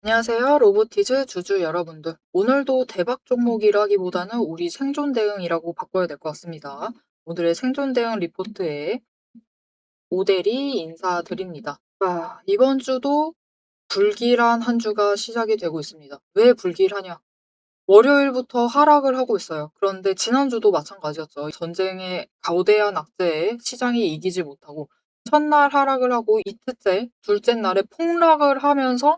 안녕하세요. 로보티즈 주주 여러분들. 오늘도 대박 종목이라기보다는 우리 생존 대응이라고 바꿔야 될 것 같습니다. 오늘의 생존 대응 리포트에 오대리 인사드립니다. 이번 주도 불길한 한 주가 시작이 되고 있습니다. 왜 불길하냐? 월요일부터 하락을 하고 있어요. 그런데 지난주도 마찬가지였죠. 전쟁의 거대한 악재에 시장이 이기지 못하고 첫날 하락을 하고 이틀째, 둘째 날에 폭락을 하면서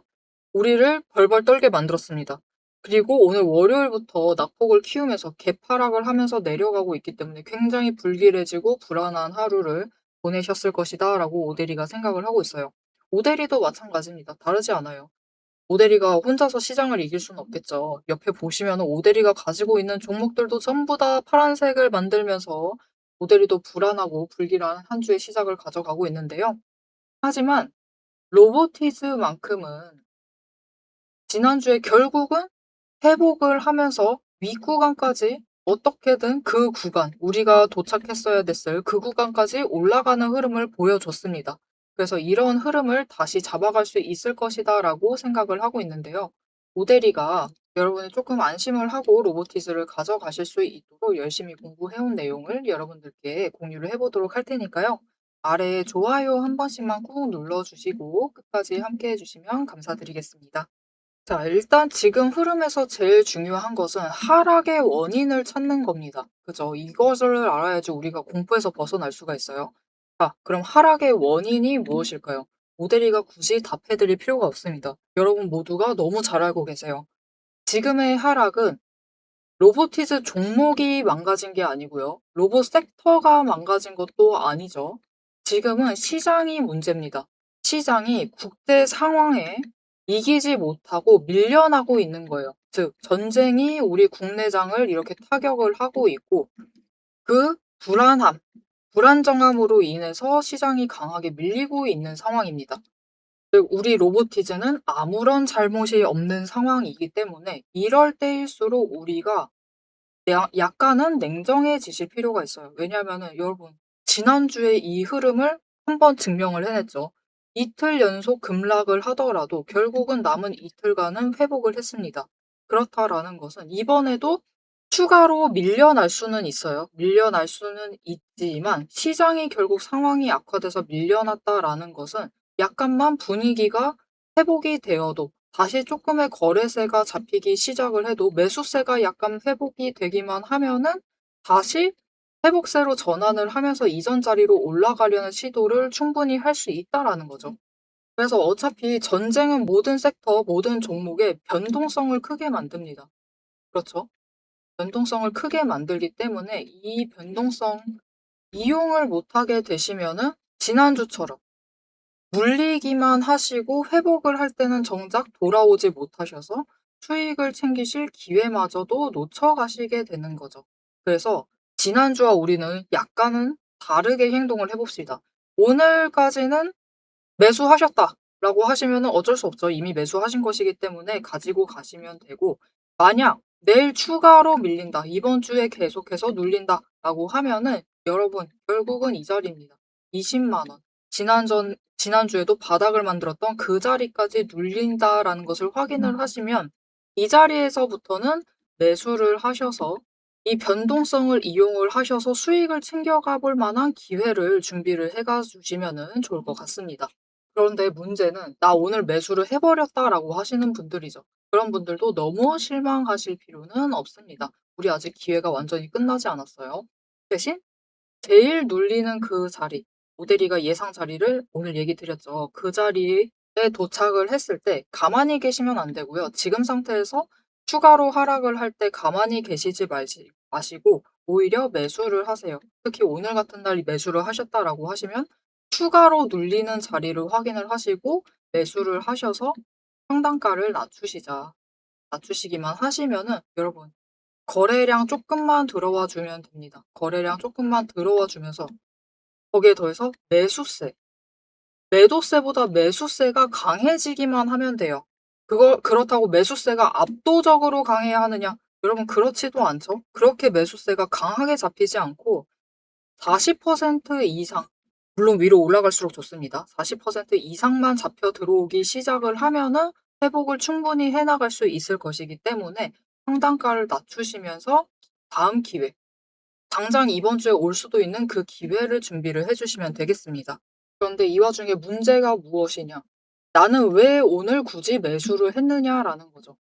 우리를 벌벌 떨게 만들었습니다. 그리고 오늘 월요일부터 낙폭을 키우면서 개파락을 하면서 내려가고 있기 때문에 굉장히 불길해지고 불안한 하루를 보내셨을 것이다 라고 오대리가 생각을 하고 있어요. 오대리도 마찬가지입니다. 다르지 않아요. 오대리가 혼자서 시장을 이길 수는 없겠죠. 옆에 보시면 오대리가 가지고 있는 종목들도 전부 다 파란색을 만들면서 오대리도 불안하고 불길한 한 주의 시작을 가져가고 있는데요. 하지만 로보티즈만큼은 지난주에 결국은 회복을 하면서 윗구간까지 어떻게든 그 구간, 우리가 도착했어야 됐을 그 구간까지 올라가는 흐름을 보여줬습니다. 그래서 이런 흐름을 다시 잡아갈 수 있을 것이다 라고 생각을 하고 있는데요. 오대리가 여러분이 조금 안심을 하고 로보티즈를 가져가실 수 있도록 열심히 공부해온 내용을 여러분들께 공유를 해보도록 할 테니까요. 아래에 좋아요 한 번씩만 꾹 눌러주시고 끝까지 함께 해주시면 감사드리겠습니다. 자, 일단 지금 흐름에서 제일 중요한 것은 하락의 원인을 찾는 겁니다. 그죠? 이것을 알아야지 우리가 공포에서 벗어날 수가 있어요. 자, 그럼 하락의 원인이 무엇일까요? 모델이가 굳이 답해드릴 필요가 없습니다. 여러분 모두가 너무 잘 알고 계세요. 지금의 하락은 로보티즈 종목이 망가진 게 아니고요. 로봇 섹터가 망가진 것도 아니죠. 지금은 시장이 문제입니다. 시장이 국제 상황에 이기지 못하고 밀려나고 있는 거예요. 즉, 전쟁이 우리 국내장을 이렇게 타격을 하고 있고, 그 불안함, 불안정함으로 인해서 시장이 강하게 밀리고 있는 상황입니다. 즉, 우리 로보티즈는 아무런 잘못이 없는 상황이기 때문에 이럴 때일수록 우리가 약간은 냉정해지실 필요가 있어요. 왜냐하면은 여러분 지난주에 이 흐름을 한번 증명을 해냈죠. 이틀 연속 급락을 하더라도 결국은 남은 이틀간은 회복을 했습니다. 그렇다라는 것은 이번에도 추가로 밀려날 수는 있어요. 밀려날 수는 있지만 시장이 결국 상황이 악화돼서 밀려났다라는 것은 약간만 분위기가 회복이 되어도 다시 조금의 거래세가 잡히기 시작을 해도 매수세가 약간 회복이 되기만 하면은 다시 회복세로 전환을 하면서 이전 자리로 올라가려는 시도를 충분히 할 수 있다라는 거죠. 그래서 어차피 전쟁은 모든 섹터, 모든 종목의 변동성을 크게 만듭니다. 그렇죠? 변동성을 크게 만들기 때문에 이 변동성 이용을 못하게 되시면은 지난주처럼 물리기만 하시고 회복을 할 때는 정작 돌아오지 못하셔서 수익을 챙기실 기회마저도 놓쳐가시게 되는 거죠. 그래서 지난주와 우리는 약간은 다르게 행동을 해봅시다. 오늘까지는 매수하셨다라고 하시면은 어쩔 수 없죠. 이미 매수하신 것이기 때문에 가지고 가시면 되고, 만약 내일 추가로 밀린다, 이번 주에 계속해서 눌린다라고 하면은 여러분 결국은 이 자리입니다. 20만 원. 지난주에도 바닥을 만들었던 그 자리까지 눌린다라는 것을 확인을 하시면 이 자리에서부터는 매수를 하셔서 이 변동성을 이용을 하셔서 수익을 챙겨가 볼 만한 기회를 준비를 해가 주시면은 좋을 것 같습니다. 그런데 문제는 "나 오늘 매수를 해 버렸다."라고 하시는 분들이죠. 그런 분들도 너무 실망하실 필요는 없습니다. 우리 아직 기회가 완전히 끝나지 않았어요. 대신 제일 눌리는 그 자리, 오대리가 예상 자리를 오늘 얘기 드렸죠. 그 자리에 도착을 했을 때 가만히 계시면 안 되고요. 지금 상태에서 추가로 하락을 할 때 가만히 계시지 마시고 오히려 매수를 하세요. 특히 오늘 같은 날 매수를 하셨다라고 하시면 추가로 눌리는 자리를 확인을 하시고 매수를 하셔서 상단가를 낮추시기만 하시면은 여러분 거래량 쪼끔만 들어와 주면 됩니다. 거래량 쪼끔만 들어와 주면서 거기에 더해서 매도세보다 매수세가 강해지기만 하면 돼요. 그렇다고 매수세가 압도적으로 강해야 하느냐? 여러분 그렇지도 않죠. 그렇게 매수세가 강하게 잡히지 않고 40% 이상, 물론 위로 올라갈수록 좋습니다. 40% 이상만 잡혀 들어오기 시작을 하면은 회복을 충분히 해 나갈 수 있을 것이기 때문에 평단가를 낮추시면서 다음 기회, 당장 이번 주에 올 수도 있는 그 기회를 준비를 해 주시면 되겠습니다. 그런데 이 와중에 문제가 무엇이냐? '나는 왜 오늘 굳이 매수를 했느냐.'라는 거죠.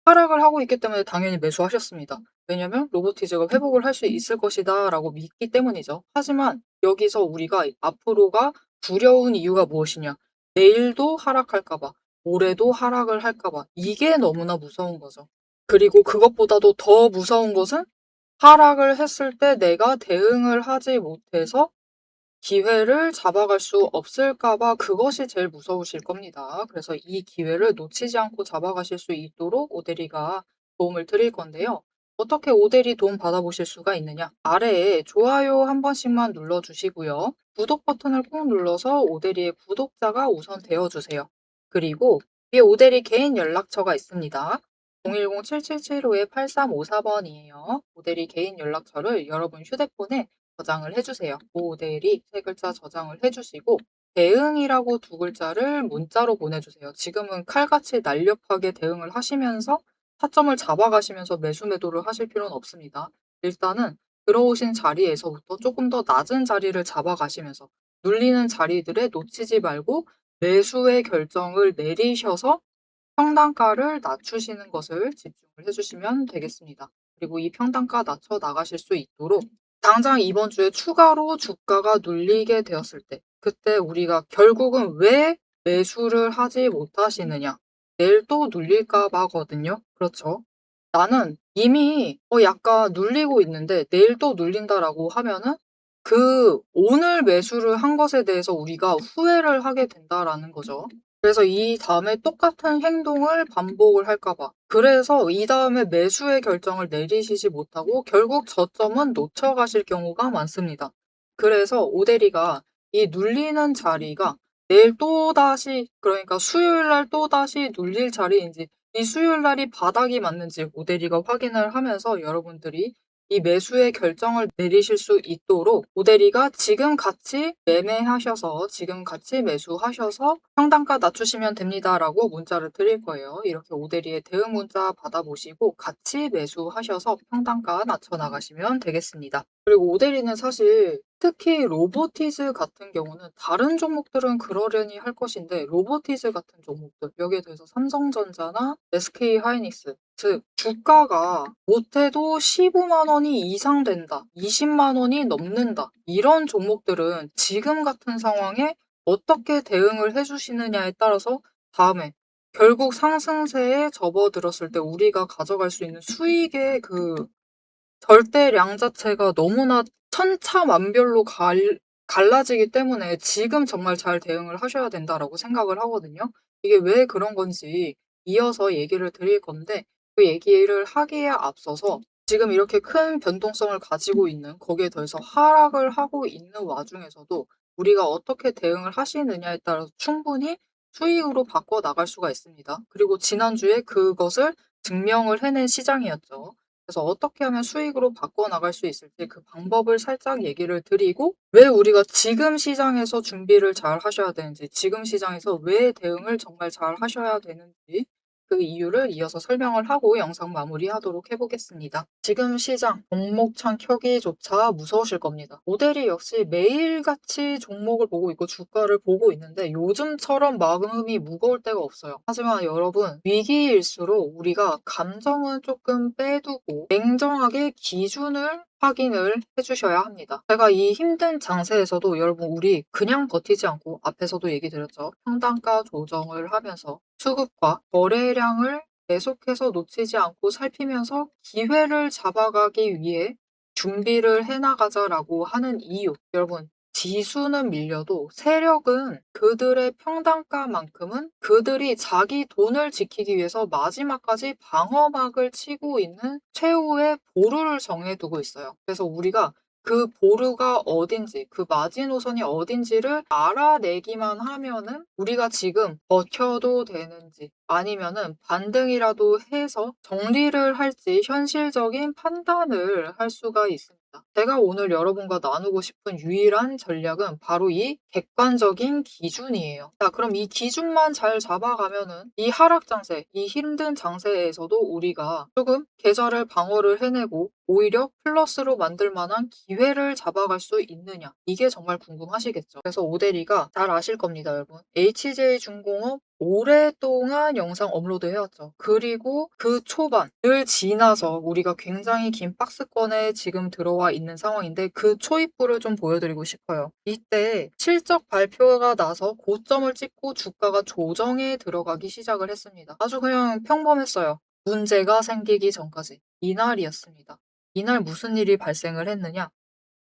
하락을 하고 있기 때문에 당연히 매수하셨습니다. 왜냐면 '로보티즈가 회복을 할 수 있을 것이다.'라고 믿기 때문이죠. 하지만 여기서 우리가 앞으로가 두려운 이유가 무엇이냐? 내일도 하락할까 봐, 모레도 하락을 할까 봐, 이게 너무나 무서운 거죠. 그리고 그것보다도 더 무서운 것은 하락을 했을 때 내가 대응을 하지 못해서 기회를 잡아갈 수 없을까 봐, 그것이 제일 무서우실 겁니다. 그래서 이 기회를 놓치지 않고 잡아가실 수 있도록 오대리가 도움을 드릴 건데요. 어떻게 오대리 도움 받아보실 수가 있느냐? 아래에 좋아요 한 번씩만 눌러주시고요. 구독 버튼을 꼭 눌러서 오대리의 구독자가 우선 되어주세요. 그리고 위에 오대리 개인 연락처가 있습니다. 010-7775-8354번이에요. 오대리 개인 연락처를 여러분 휴대폰에 저장을 해주세요. 모델이 세 글자 저장을 해주시고 대응이라고 두 글자를 문자로 보내주세요. 지금은 칼같이 날렵하게 대응을 하시면서 타점을 잡아가시면서 매수 매도를 하실 필요는 없습니다. 일단은 들어오신 자리에서부터 조금 더 낮은 자리를 잡아가시면서 눌리는 자리들에 놓치지 말고 매수의 결정을 내리셔서 평단가를 낮추시는 것을 집중을 해주시면 되겠습니다. 그리고 이 평단가 낮춰 나가실 수 있도록 당장 이번 주에 추가로 주가가 눌리게 되었을 때, 그때 우리가 결국은 왜 매수를 하지 못하시느냐? 내일 또 눌릴까 봐거든요. 그렇죠. 나는 이미 약간 눌리고 있는데 내일 또 눌린다라고 하면은 그 오늘 매수를 한 것에 대해서 우리가 후회를 하게 된다라는 거죠. 그래서 이다음에 똑같은 행동을 반복을 할까 봐. 그래서 이다음에 매수의 결정을 내리시지 못하고 결국 저점은 놓쳐가실 경우가 많습니다. 그래서 오대리가 이 눌리는 자리가 내일 또다시, 그러니까 수요일 날 또다시 눌릴 자리인지, 이 수요일 날이 바닥이 맞는지 오대리가 확인을 하면서 여러분들이 이 매수의 결정을 내리실 수 있도록 오대리가 지금 같이 매매하셔서 지금 같이 매수하셔서 평단가 낮추시면 됩니다라고 문자를 드릴 거예요. 이렇게 오대리의 대응 문자 받아보시고 같이 매수하셔서 평단가 낮춰 나가시면 되겠습니다. 그리고 오대리는 사실 특히 로보티즈 같은 경우는 다른 종목들은 그러려니 할 것인데 로보티즈 같은 종목들, 여기에 대해서 삼성전자나 SK 하이닉스, 즉 주가가 못해도 15만 원이 이상 된다, 20만 원이 넘는다, 이런 종목들은 지금 같은 상황에 어떻게 대응을 해주시느냐에 따라서 다음에 결국 상승세에 접어들었을 때 우리가 가져갈 수 있는 수익의 그 절대량 자체가 너무나 천차만별로 갈라지기 때문에 지금 정말 잘 대응을 하셔야 된다라고 생각을 하거든요. 이게 왜 그런 건지 이어서 얘기를 드릴 건데, 그 얘기를 하기에 앞서서 지금 이렇게 큰 변동성을 가지고 있는, 거기에 더해서 하락을 하고 있는 와중에서도 우리가 어떻게 대응을 하시느냐에 따라서 충분히 수익으로 바꿔 나갈 수가 있습니다. 그리고 지난주에 그것을 증명을 해낸 시장이었죠. 그래서 어떻게 하면 수익으로 바꿔 나갈 수 있을지 그 방법을 살짝 얘기를 드리고, 왜 우리가 지금 시장에서 준비를 잘 하셔야 되는지, 지금 시장에서 왜 대응을 정말 잘 하셔야 되는지 그 이유를 이어서 설명을 하고 영상 마무리하도록 해보겠습니다. 지금 시장 종목창 켜기조차 무서우실 겁니다. 모델이 역시 매일같이 종목을 보고 있고 주가를 보고 있는데 요즘처럼 마음이 무거울 때가 없어요. 하지만 여러분, 위기일수록 우리가 감정은 조금 빼두고 냉정하게 기준을 확인을 해주셔야 합니다. 제가 이 힘든 장세에서도 여러분, 우리 그냥 버티지 않고 앞에서도 얘기 드렸죠. 평단가 조정을 하면서 수급과 거래량을 계속해서 놓치지 않고 살피면서 기회를 잡아가기 위해 준비를 해나가자라고 하는 이유. 여러분, 지수는 밀려도 세력은 그들의 평단가만큼은 그들이 자기 돈을 지키기 위해서 마지막까지 방어막을 치고 있는 최후의 보루를 정해두고 있어요. 그래서 우리가 그 보루가 어딘지, 그 마지노선이 어딘지를 알아내기만 하면은 우리가 지금 버텨도 되는지 아니면은 반등이라도 해서 정리를 할지 현실적인 판단을 할 수가 있습니다. 제가 오늘 여러분과 나누고 싶은 유일한 전략은 바로 이 객관적인 기준이에요. 자, 그럼 이 기준만 잘 잡아가면은 이 하락 장세, 이 힘든 장세에서도 우리가 조금 계좌를 방어를 해내고 오히려 플러스로 만들 만한 기회를 잡아갈 수 있느냐. 이게 정말 궁금하시겠죠. 그래서 오대리가 잘 아실 겁니다, 여러분. HJ중공업 오랫동안 영상 업로드 해왔죠. 그리고 그 초반을 지나서 우리가 굉장히 긴 박스권에 지금 들어와 있는 상황인데 그 초입부를 좀 보여드리고 싶어요. 이때 실적 발표가 나서 고점을 찍고 주가가 조정에 들어가기 시작을 했습니다. 아주 그냥 평범했어요. 문제가 생기기 전까지. 이날이었습니다. 이날 무슨 일이 발생을 했느냐?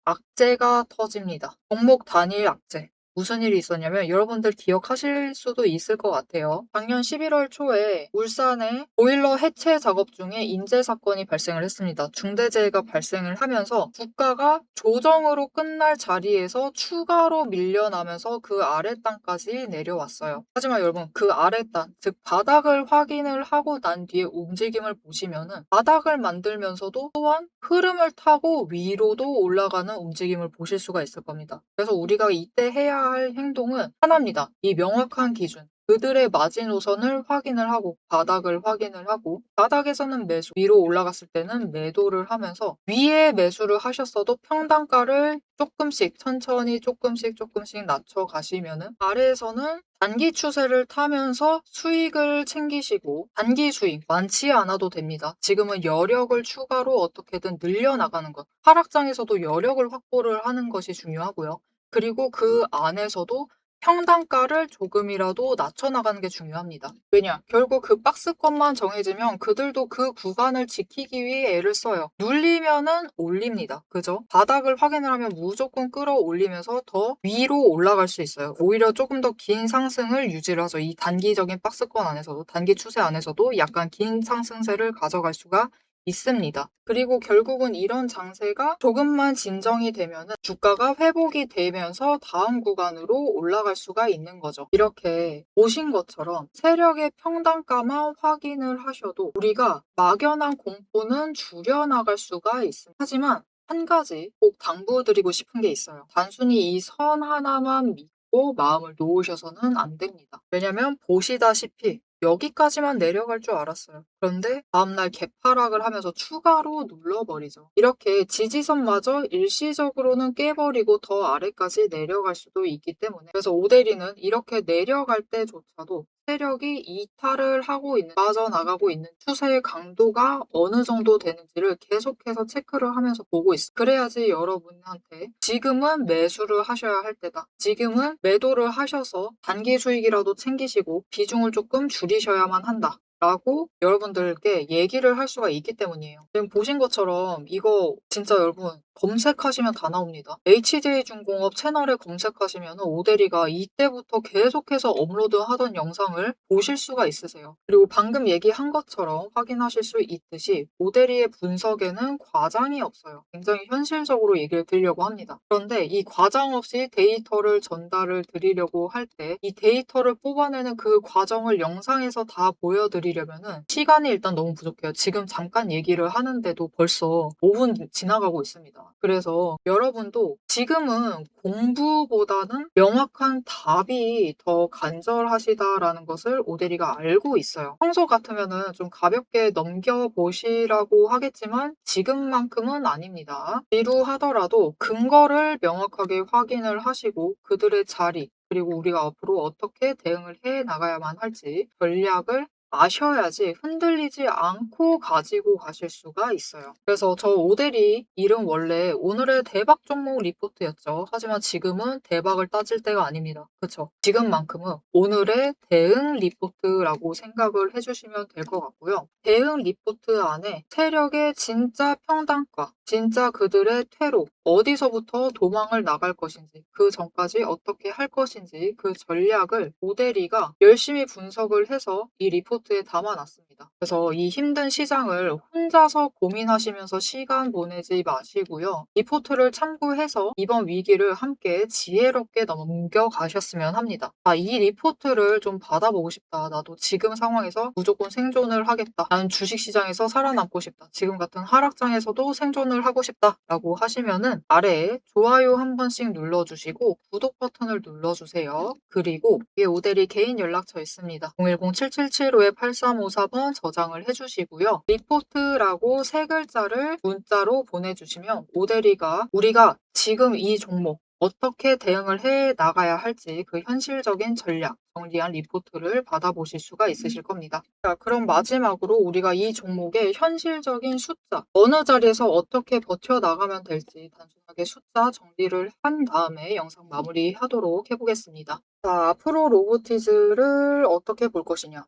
악재가 터집니다. 종목 단일 악재. 무슨 일이 있었냐면 여러분들 기억하실 수도 있을 것 같아요. 작년 11월 초에 울산에 보일러 해체 작업 중에 인재 사건이 발생을 했습니다. 중대재해가 발생을 하면서 주가가 조정으로 끝날 자리에서 추가로 밀려나면서 그 아랫단까지 내려왔어요. 하지만 여러분 그 아랫단, 즉 바닥을 확인을 하고 난 뒤에 움직임을 보시면은 바닥을 만들면서도 또한 흐름을 타고 위로도 올라가는 움직임을 보실 수가 있을 겁니다. 그래서 우리가 이때 해야 할 행동은 하나입니다. 이 명확한 기준. 그들의 마지노선을 확인을 하고 바닥을 확인을 하고 바닥에서는 매수, 위로 올라갔을 때는 매도를 하면서 위에 매수를 하셨어도 평단가를 조금씩 천천히 조금씩 낮춰 가시면은 아래에서는 단기 추세를 타면서 수익을 챙기시고 단기 수익 많지 않아도 됩니다. 지금은 여력을 추가로 어떻게든 늘려나가는 것. 하락장에서도 여력을 확보를 하는 것이 중요하고요. 그리고 그 안에서도 평단가를 조금이라도 낮춰나가는 게 중요합니다. 왜냐? 결국 그 박스권만 정해지면 그들도 그 구간을 지키기 위해 애를 써요. 눌리면은 올립니다. 그죠? 바닥을 확인을 하면 무조건 끌어올리면서 더 위로 올라갈 수 있어요. 오히려 조금 더 긴 상승을 유지를 하죠. 이 단기적인 박스권 안에서도, 단기 추세 안에서도 약간 긴 상승세를 가져갈 수가 있습니다. 그리고 결국은 이런 장세가 조금만 진정이 되면은 주가가 회복이 되면서 다음 구간으로 올라갈 수가 있는 거죠. 이렇게 보신 것처럼 세력의 평단가만 확인을 하셔도 우리가 막연한 공포는 줄여나갈 수가 있습니다. 하지만 한 가지 꼭 당부드리고 싶은 게 있어요. 단순히 이 선 하나만 믿고 마음을 놓으셔서는 안 됩니다. 왜냐면 보시다시피 여기까지만 내려갈 줄 알았어요. 그런데 다음날 개파락을 하면서 추가로 눌러버리죠. 이렇게 지지선마저 일시적으로는 깨버리고 더 아래까지 내려갈 수도 있기 때문에 그래서 오데리는 이렇게 내려갈 때조차도 세력이 이탈을 하고 있는, 빠져나가고 있는 추세의 강도가 어느 정도 되는지를 계속해서 체크를 하면서 보고 있어요. 그래야지 여러분한테 지금은 매수를 하셔야 할 때다. 지금은 매도를 하셔서 단기 수익이라도 챙기시고 비중을 조금 줄이셔야만 한다. 라고 여러분들께 얘기를 할 수가 있기 때문이에요. 지금 보신 것처럼 이거 진짜 여러분 검색하시면 다 나옵니다. HJ중공업 채널에 검색하시면 오대리가 이때부터 계속해서 업로드하던 영상을 보실 수가 있으세요. 그리고 방금 얘기한 것처럼 확인하실 수 있듯이 오대리의 분석에는 과장이 없어요. 굉장히 현실적으로 얘기를 드리려고 합니다. 그런데 이 과장 없이 데이터를 전달을 드리려고 할 때 이 데이터를 뽑아내는 그 과정을 영상에서 다 보여드리려면은 시간이 일단 너무 부족해요. 지금 잠깐 얘기를 하는데도 벌써 5분 지나가고 있습니다. 그래서 여러분도 지금은 공부보다는 명확한 답이 더 간절하시다라는 것을 오대리가 알고 있어요. 평소 같으면은 좀 가볍게 넘겨보시라고 하겠지만 지금만큼은 아닙니다. 지루하더라도 근거를 명확하게 확인을 하시고 그들의 자리, 그리고 우리가 앞으로 어떻게 대응을 해 나가야만 할지 전략을 아셔야지 흔들리지 않고 가지고 가실 수가 있어요. 그래서 저 오대리 이름 원래 오늘의 대박 종목 리포트였죠. 하지만 지금은 대박을 따질 때가 아닙니다. 그쵸? 지금만큼은 오늘의 대응 리포트라고 생각을 해주시면 될 것 같고요. 대응 리포트 안에 세력의 진짜 평단가, 진짜 그들의 퇴로, 어디서부터 도망을 나갈 것인지, 그 전까지 어떻게 할 것인지 그 전략을 오대리가 열심히 분석을 해서 이 리포트에 담아놨습니다. 있습니다. 그래서 이 힘든 시장을 혼자서 고민하시면서 시간 보내지 마시고요. 리포트를 참고해서 이번 위기를 함께 지혜롭게 넘겨가셨으면 합니다. 이 리포트를 좀 받아보고 싶다. 나도 지금 상황에서 무조건 생존을 하겠다. 나는 주식시장에서 살아남고 싶다. 지금 같은 하락장에서도 생존을 하고 싶다. 라고 하시면은 아래에 좋아요 한 번씩 눌러주시고 구독 버튼을 눌러주세요. 그리고 위에 오대리 개인 연락처 있습니다. 010-7775-8354번 저장을 해주시고요. 리포트라고 세 글자를 문자로 보내주시면 오대리가 우리가 지금 이 종목 어떻게 대응을 해 나가야 할지 그 현실적인 전략, 정리한 리포트를 받아보실 수가 있으실 겁니다. 자, 그럼 마지막으로 우리가 이 종목의 현실적인 숫자, 어느 자리에서 어떻게 버텨나가면 될지 단순하게 숫자 정리를 한 다음에 영상 마무리하도록 해보겠습니다. 자, 앞으로 로보티즈를 어떻게 볼 것이냐.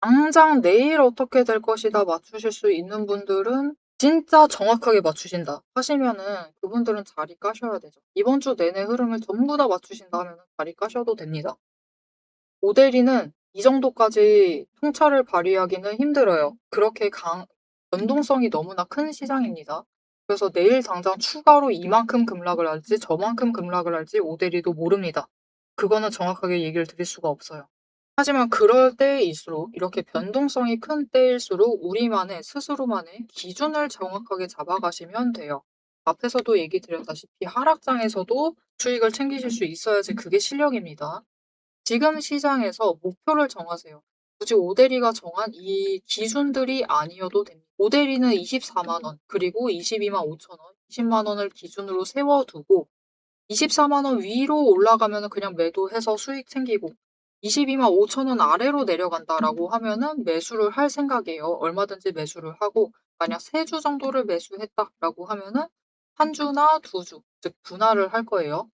당장 내일 어떻게 될 것이다 맞추실 수 있는 분들은 진짜 정확하게 맞추신다 하시면은 그분들은 자리 까셔야 되죠. 이번 주 내내 흐름을 전부 다 맞추신다 하면 자리 까셔도 됩니다. 모델이는 이 정도까지 통찰을 발휘하기는 힘들어요. 그렇게 변동성이 너무나 큰 시장입니다. 그래서 내일 당장 추가로 이만큼 급락을 할지 저만큼 급락을 할지 오대리도 모릅니다. 그거는 정확하게 얘기를 드릴 수가 없어요. 하지만 그럴 때일수록 이렇게 변동성이 큰 때일수록 우리만의 스스로만의 기준을 정확하게 잡아가시면 돼요. 앞에서도 얘기 드렸다시피 하락장에서도 수익을 챙기실 수 있어야지 그게 실력입니다. 지금 시장에서 목표를 정하세요. 굳이 오대리가 정한 이 기준들이 아니어도 됩니다. 오대리는 24만 원, 그리고 22만 5천 원, 20만 원을 기준으로 세워두고 24만 원 위로 올라가면 그냥 매도해서 수익 챙기고 22만 5천 원 아래로 내려간다라고 하면은 매수를 할 생각이에요. 얼마든지 매수를 하고 만약 3주 정도를 매수했다라고 하면은 한 주나 2주, 즉 분할을 할 거예요.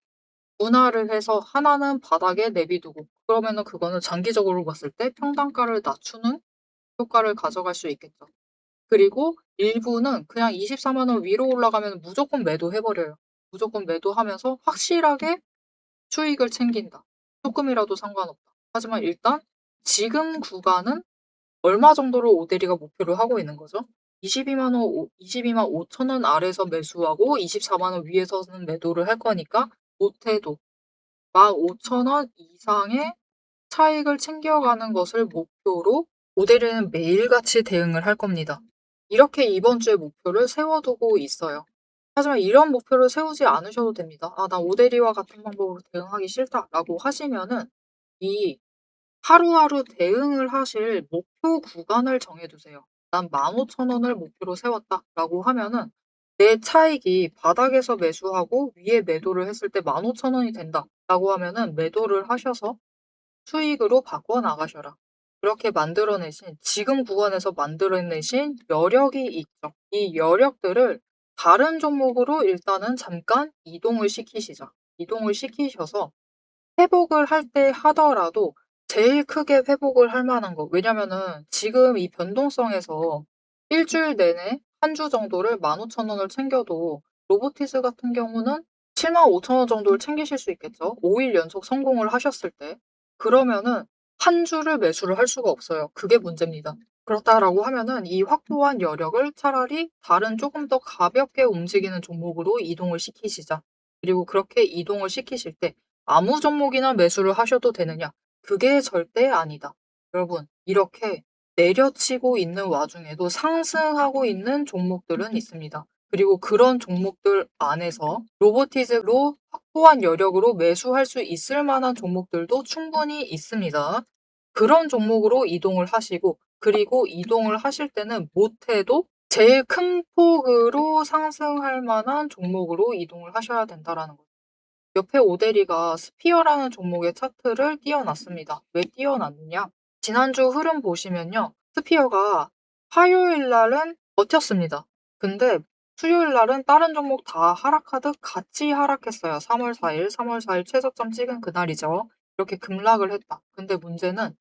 분할을 해서 하나는 바닥에 내비두고 그러면은 그거는 장기적으로 봤을 때 평단가를 낮추는 효과를 가져갈 수 있겠죠. 그리고 일부는 그냥 24만 원 위로 올라가면 무조건 매도해버려요. 무조건 매도하면서 확실하게 수익을 챙긴다. 조금이라도 상관없다. 하지만 일단 지금 구간은 얼마 정도로 오대리가 목표를 하고 있는 거죠? 22만 원, 22만 5천 원 아래에서 매수하고 24만 원 위에서는 매도를 할 거니까 못해도 15,000원 이상의 차익을 챙겨가는 것을 목표로 모델은 매일같이 대응을 할 겁니다. 이렇게 이번 주에 목표를 세워두고 있어요. 하지만 이런 목표를 세우지 않으셔도 됩니다. 나 오대리와 같은 방법으로 대응하기 싫다라고 하시면은 이 하루하루 대응을 하실 목표 구간을 정해두세요. 난 15,000원을 목표로 세웠다라고 하면은 내 차익이 바닥에서 매수하고 위에 매도를 했을 때 15,000원이 된다라고 하면은 매도를 하셔서 수익으로 바꿔 나가셔라. 그렇게 만들어내신 지금 구간에서 만들어내신 여력이 있죠. 이 여력들을 다른 종목으로 일단은 잠깐 이동을 시키시자. 이동을 시키셔서 회복을 할 때 하더라도 제일 크게 회복을 할 만한 거. 왜냐면은 지금 이 변동성에서 일주일 내내 한 주 정도를 15,000원을 챙겨도 로보티스 같은 경우는 75,000원 정도를 챙기실 수 있겠죠. 5일 연속 성공을 하셨을 때. 그러면은 한 주를 매수를 할 수가 없어요. 그게 문제입니다. 그렇다라고 하면은 이 확보한 여력을 차라리 다른 조금 더 가볍게 움직이는 종목으로 이동을 시키시자. 그리고 그렇게 이동을 시키실 때 아무 종목이나 매수를 하셔도 되느냐? 그게 절대 아니다. 여러분, 이렇게 내려치고 있는 와중에도 상승하고 있는 종목들은 있습니다. 그리고 그런 종목들 안에서 로보티즈로 확보한 여력으로 매수할 수 있을 만한 종목들도 충분히 있습니다. 그런 종목으로 이동을 하시고, 그리고 이동을 하실 때는 못해도 제일 큰 폭으로 상승할 만한 종목으로 이동을 하셔야 된다라는 거죠. 옆에 오데리가 스피어라는 종목의 차트를 띄워놨습니다. 왜 띄워놨느냐? 지난주 흐름 보시면요. 스피어가 화요일 날은 버텼습니다. 근데 수요일 날은 다른 종목 다 하락하듯 같이 하락했어요. 3월 4일, 3월 4일 최저점 찍은 그날이죠. 이렇게 급락을 했다. 근데 문제는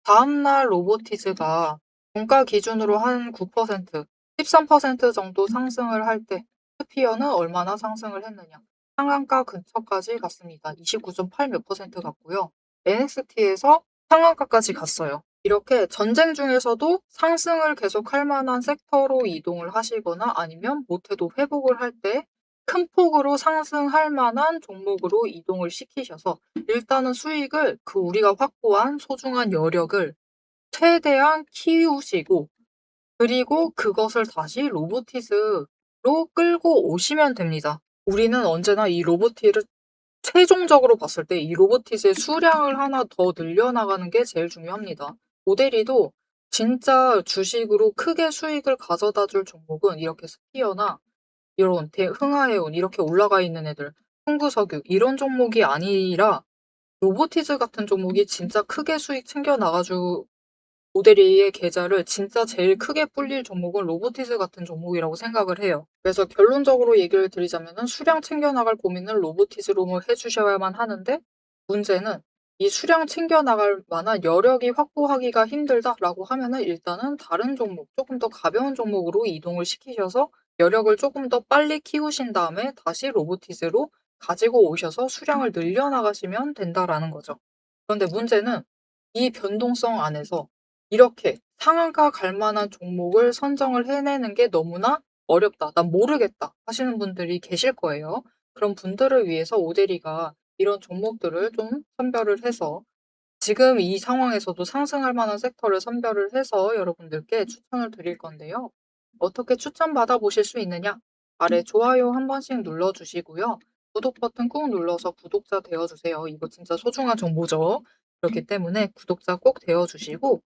다음날 로보티즈가 종가 기준으로 한 9%, 13% 정도 상승을 할 때 스피어는 얼마나 상승을 했느냐? 상한가 근처까지 갔습니다. 29.8 몇 퍼센트 갔고요. NXT에서 상한가까지 갔어요. 이렇게 전쟁 중에서도 상승을 계속할 만한 섹터로 이동을 하시거나 아니면 못해도 회복을 할 때 큰 폭으로 상승할 만한 종목으로 이동을 시키셔서 일단은 수익을 그 우리가 확보한 소중한 여력을 최대한 키우시고 그리고 그것을 다시 로보티즈로 끌고 오시면 됩니다. 우리는 언제나 이 로보티를 최종적으로 봤을 때 이 로보티즈의 수량을 하나 더 늘려나가는 게 제일 중요합니다. 모델이도 진짜 주식으로 크게 수익을 가져다 줄 종목은 이렇게 스피어나 이런 흥하해온 이렇게 올라가 있는 애들, 흥구석유 이런 종목이 아니라 로보티즈 같은 종목이 진짜 크게 수익 챙겨 나가주 모델A의 계좌를 진짜 제일 크게 불릴 종목은 로보티즈 같은 종목이라고 생각을 해요. 그래서 결론적으로 얘기를 드리자면은 수량 챙겨 나갈 고민은 로보티즈로 해 주셔야만 하는데 문제는 이 수량 챙겨 나갈 만한 여력이 확보하기가 힘들다라고 하면은 일단은 다른 종목, 조금 더 가벼운 종목으로 이동을 시키셔서 여력을 조금 더 빨리 키우신 다음에 다시 로보티즈로 가지고 오셔서 수량을 늘려 나가시면 된다라는 거죠. 그런데 문제는 이 변동성 안에서 이렇게 상한가 갈 만한 종목을 선정을 해내는 게 너무나 어렵다. '난 모르겠다.' 하시는 분들이 계실 거예요. 그런 분들을 위해서 오대리가 이런 종목들을 좀 선별을 해서 지금 이 상황에서도 상승할 만한 섹터를 선별을 해서 여러분들께 추천을 드릴 건데요. 어떻게 추천받아 보실 수 있느냐? 아래 좋아요 한 번씩 눌러 주시고요. 구독 버튼 꾹 눌러서 구독자 되어 주세요. 이거 진짜 소중한 정보죠. 그렇기 때문에 구독자 꼭 되어 주시고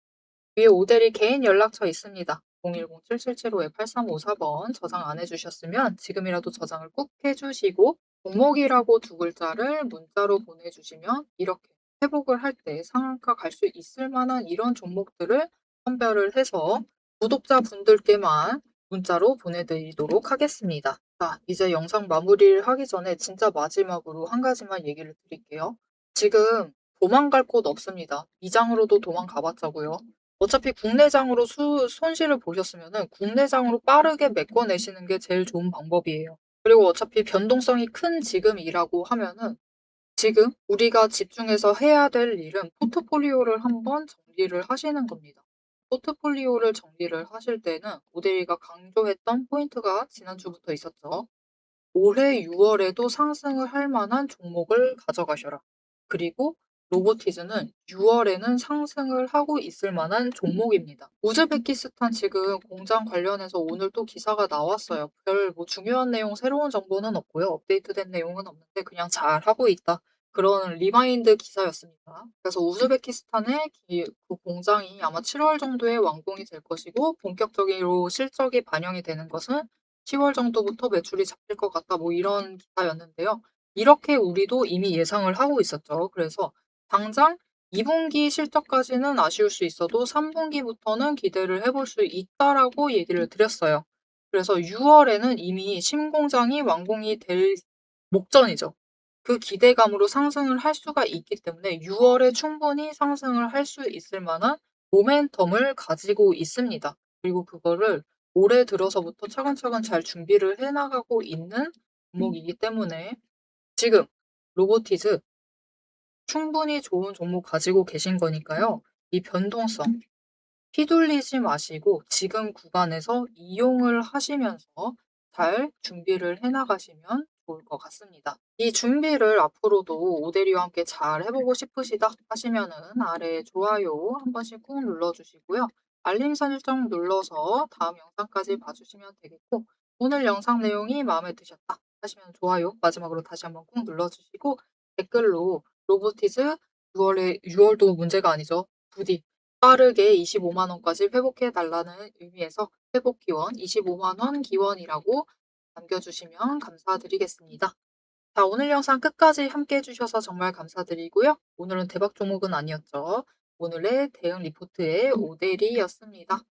위에 오대리 개인 연락처 있습니다. 010-7775-8354번 저장 안 해주셨으면 지금이라도 저장을 꾹 해주시고 종목이라고 두 글자를 문자로 보내주시면 이렇게 회복을 할 때 상한가 갈 수 있을 만한 이런 종목들을 선별을 해서 구독자분들께만 문자로 보내드리도록 하겠습니다. 자, 이제 영상 마무리를 하기 전에 진짜 마지막으로 한 가지만 얘기를 드릴게요. 지금 도망갈 곳 없습니다. 미장으로도 도망가봤자고요. 어차피 국내장으로 손실을 보셨으면은 국내장으로 빠르게 메꿔내시는 게 제일 좋은 방법이에요. 그리고 어차피 변동성이 큰 지금이라고 하면은 지금 우리가 집중해서 해야 될 일은 포트폴리오를 한번 정리를 하시는 겁니다. 포트폴리오를 정리를 하실 때는 오데이가 강조했던 포인트가 지난주부터 있었죠. 올해 6월에도 상승을 할 만한 종목을 가져가셔라. 그리고 로보티즈는 6월에는 상승을 하고 있을 만한 종목입니다. 우즈베키스탄 지금 공장 관련해서 오늘 또 기사가 나왔어요. 별 뭐 중요한 내용, 새로운 정보는 없고요. 업데이트된 내용은 없는데 그냥 잘 하고 있다. 그런 리마인드 기사였습니다. 그래서 우즈베키스탄의 그 공장이 아마 7월 정도에 완공이 될 것이고 본격적으로 실적이 반영이 되는 것은 10월 정도부터 매출이 잡힐 것 같다. 뭐 이런 기사였는데요. 이렇게 우리도 이미 예상을 하고 있었죠. 그래서 당장 2분기 실적까지는 아쉬울 수 있어도 3분기부터는 기대를 해볼 수 있다라고 얘기를 드렸어요. 그래서 6월에는 이미 신공장이 완공이 될 목전이죠. 그 기대감으로 상승을 할 수가 있기 때문에 6월에 충분히 상승을 할 수 있을 만한 모멘텀을 가지고 있습니다. 그리고 그거를 올해 들어서부터 차근차근 잘 준비를 해 나가고 있는 종목이기 때문에 지금 로보티즈 충분히 좋은 종목 가지고 계신 거니까요. 이 변동성 휘둘리지 마시고 지금 구간에서 이용을 하시면서 잘 준비를 해 나가시면 좋을 것 같습니다. 이 준비를 앞으로도 오대리와 함께 잘 해보고 싶으시다 하시면은 아래 좋아요 한 번씩 꾹 눌러주시고요. 알림 설정 눌러서 다음 영상까지 봐주시면 되겠고 오늘 영상 내용이 마음에 드셨다 하시면 좋아요 마지막으로 다시 한번 꾹 눌러주시고 댓글로 로보티즈 6월도 문제가 아니죠. 부디 빠르게 25만 원까지 회복해 달라는 의미에서 회복 기원 25만 원 기원이라고 남겨주시면 감사드리겠습니다. 자, 오늘 영상 끝까지 함께 해주셔서 정말 감사드리고요. 오늘은 대박 종목은 아니었죠. 오늘의 대응 리포트의 오대리였습니다.